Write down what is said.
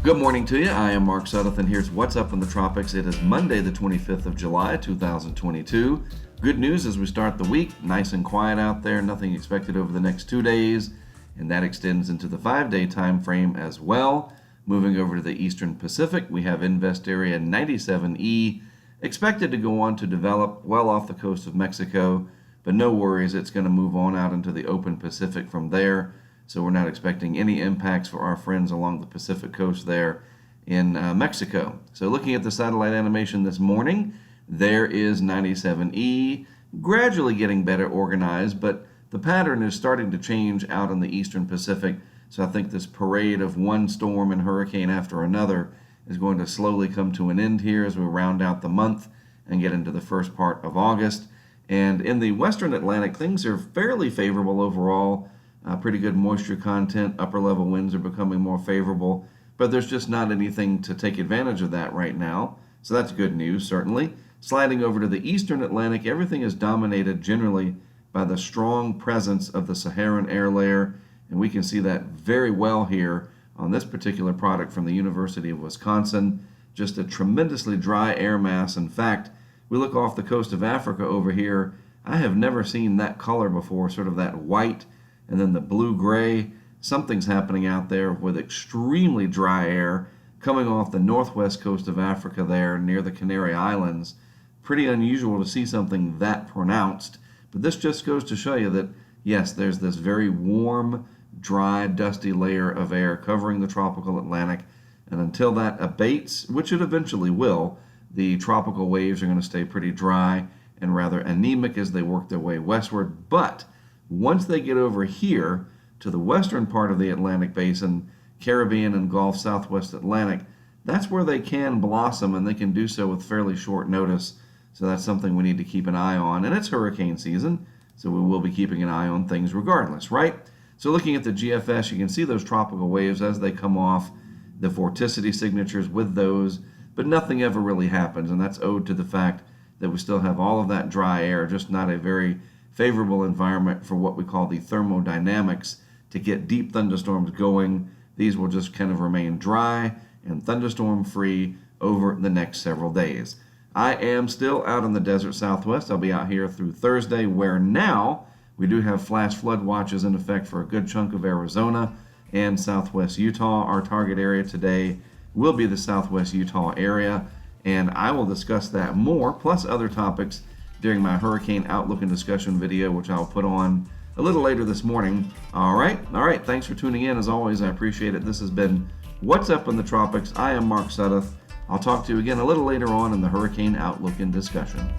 Good morning to you. I am Mark Sudduth, and here's what's up in the tropics. It is Monday, the 25th of July, 2022. Good news as we start the week. Nice and quiet out there. Nothing expected over the next 2 days, and that extends into the 5-day time frame as well. Moving over to the Eastern Pacific, we have Invest Area 97E expected to go on to develop well off the coast of Mexico, but no worries, it's going to move on out into the open Pacific from there. So we're not expecting any impacts for our friends along the Pacific coast there in Mexico. So looking at the satellite animation this morning, there is 97E, gradually getting better organized, but the pattern is starting to change out in the Eastern Pacific. So I think this parade of one storm and hurricane after another is going to slowly come to an end here as we round out the month and get into the first part of August. And in the Western Atlantic, things are fairly favorable overall. Pretty good moisture content, upper level winds are becoming more favorable, but there's just not anything to take advantage of that right now. So that's good news, certainly. Sliding over to the Eastern Atlantic, everything is dominated generally by the strong presence of the Saharan air layer, and we can see that very well here on this particular product from the University of Wisconsin. Just a tremendously dry air mass. In fact, we look off the coast of Africa over here, I have never seen that color before, sort of that white and then the blue-gray. Something's happening out there with extremely dry air coming off the northwest coast of Africa there near the Canary Islands. Pretty unusual to see something that pronounced, but this just goes to show you that, yes, there's this very warm, dry, dusty layer of air covering the tropical Atlantic, and until that abates, which it eventually will, the tropical waves are going to stay pretty dry and rather anemic as they work their way westward. But once they get over here to the western part of the Atlantic Basin, Caribbean and Gulf Southwest Atlantic, that's where they can blossom, and they can do so with fairly short notice. So that's something we need to keep an eye on. And it's hurricane season, so we will be keeping an eye on things regardless, right? So looking at the GFS, you can see those tropical waves as they come off, the vorticity signatures with those, but nothing ever really happens, and that's owed to the fact that we still have all of that dry air, just not a very favorable environment for what we call the thermodynamics to get deep thunderstorms going. These will just kind of remain dry and thunderstorm free over the next several days. I am still out in the desert Southwest. I'll be out here through Thursday, where now we do have flash flood watches in effect for a good chunk of Arizona and Southwest Utah. Our target area today will be the Southwest Utah area, and I will discuss that more, plus other topics, during my hurricane outlook and discussion video, which I'll put on a little later this morning. All right. Thanks for tuning in. As always, I appreciate it. This has been What's Up in the Tropics. I am Mark Sudduth. I'll talk to you again a little later on in the hurricane outlook and discussion.